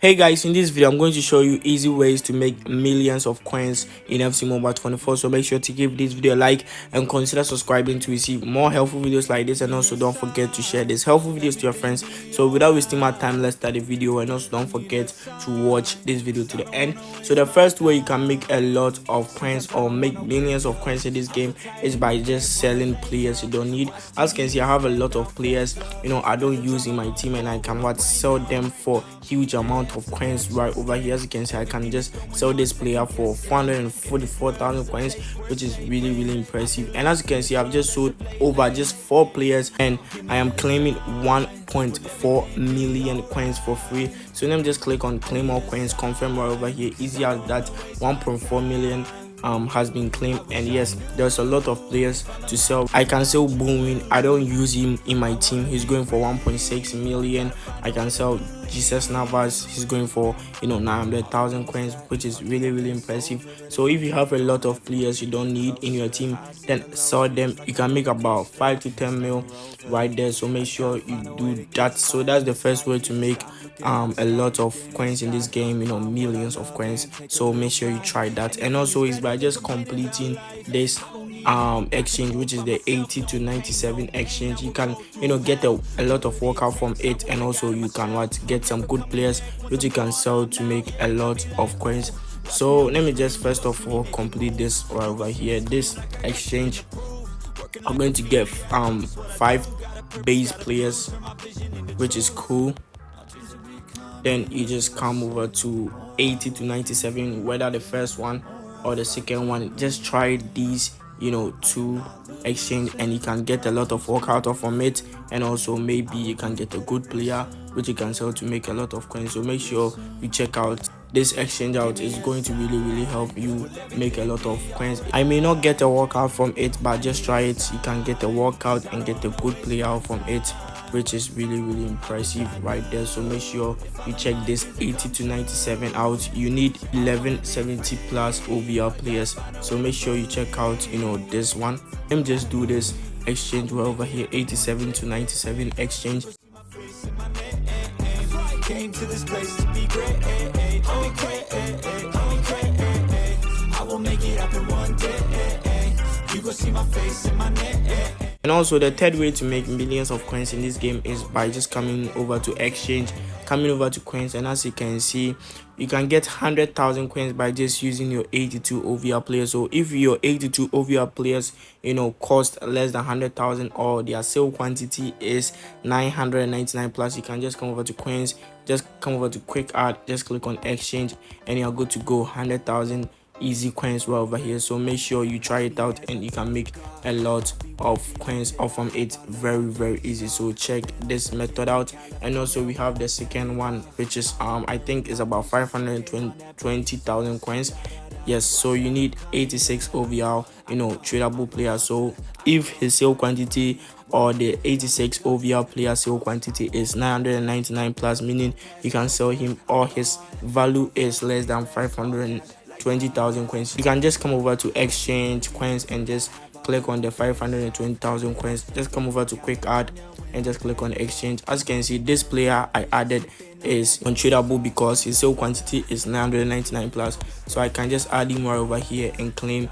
Hey guys, in this video I'm going to show you easy ways to make millions of coins in FC Mobile 24. So make sure to give this video a like and consider subscribing to receive more helpful videos like this, and also don't forget to share these helpful videos to your friends. So without wasting my time, let's start the video, and also don't forget to watch this video to the end. So the first way you can make a lot of coins or make millions of coins in this game is by just selling players you don't need. As you can see, I have a lot of players I don't use in my team, and I can sell them for huge amount of coins right over here. As you can see, I can just sell this player for 444,000 coins, which is really impressive. And as you can see, I've just sold over just 4 players, and I am claiming 1.4 million coins for free. So let me just click on claim all coins, confirm right over here. Easy as that. 1.4 million has been claimed, and yes, there's a lot of players to sell. I can sell Bowen. I don't use him in my team. He's going for 1.6 million. I can sell Jesus Navas. He's going for 900,000 coins, which is really impressive. So if you have a lot of players you don't need in your team, then sell them. You can make about 5 to 10 mil right there. So make sure you do that. So that's the first way to make a lot of coins in this game, millions of coins. So make sure you try that. And also is by just completing this exchange, which is the 80 to 97 exchange. You can get a lot of workout from it, and also you can get some good players which you can sell to make a lot of coins. So let me just first of all complete this right over here, this exchange. I'm going to get 5 base players, which is cool. Then you just come over to 80 to 97, whether the first one or the second one. Just try these to exchange, and you can get a lot of work out of from it, and also maybe you can get a good player which you can sell to make a lot of coins. So make sure you check out this exchange out. Is going to really help you make a lot of coins. I may not get a workout from it, but just try it. You can get a workout and get a good player out from it, which is really impressive right there. So make sure you check this 80 to 97 out. You need 1170 plus OVR players, so make sure you check out this one. Let me just do this exchange right over here, 87 to 97 exchange. Came to this place to be great. I will make it happen one day. You go see my face in my name. And also the third way to make millions of coins in this game is by just coming over to exchange, coming over to coins, and as you can see, you can get 100,000 coins by just using your 82 OVR players. So if your 82 OVR players cost less than 100,000, or their sale quantity is 999 plus, you can just come over to coins, just come over to quick add, just click on exchange, and you're good to go. 100,000 easy coins right over here. So make sure you try it out, and you can make a lot of coins off from it very easy. So check this method out. And also we have the second one, which is I think is about 520,000 coins. Yes, so you need 86 OVR tradable players. So if his sale quantity, or the 86 OVR player sale quantity, is 999 plus, meaning you can sell him, or his value is less than 520,000 coins, you can just come over to exchange coins and just click on the 520,000 coins. Just come over to quick add and just click on exchange. As you can see, this player I added is untradable because his sale quantity is 999 plus, so I can just add him right over here and claim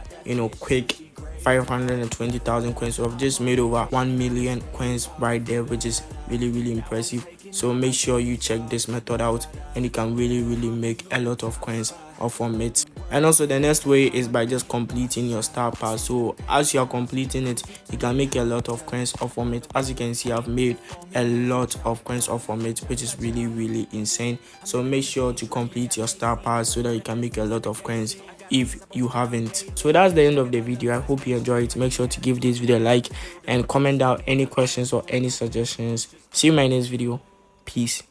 quick 520,000 coins. So I've just made over 1 million coins right there, which is really impressive. So make sure you check this method out, and you can really make a lot of coins off from it. And also the next way is by just completing your star pass. So as you are completing it, you can make a lot of coins off from it. As you can see, I've made a lot of coins off from it, which is really insane. So make sure to complete your star pass so that you can make a lot of coins if you haven't. So that's the end of the video. I hope you enjoyed it. Make sure to give this video a like and comment down any questions or any suggestions. See you in my next video. Peace.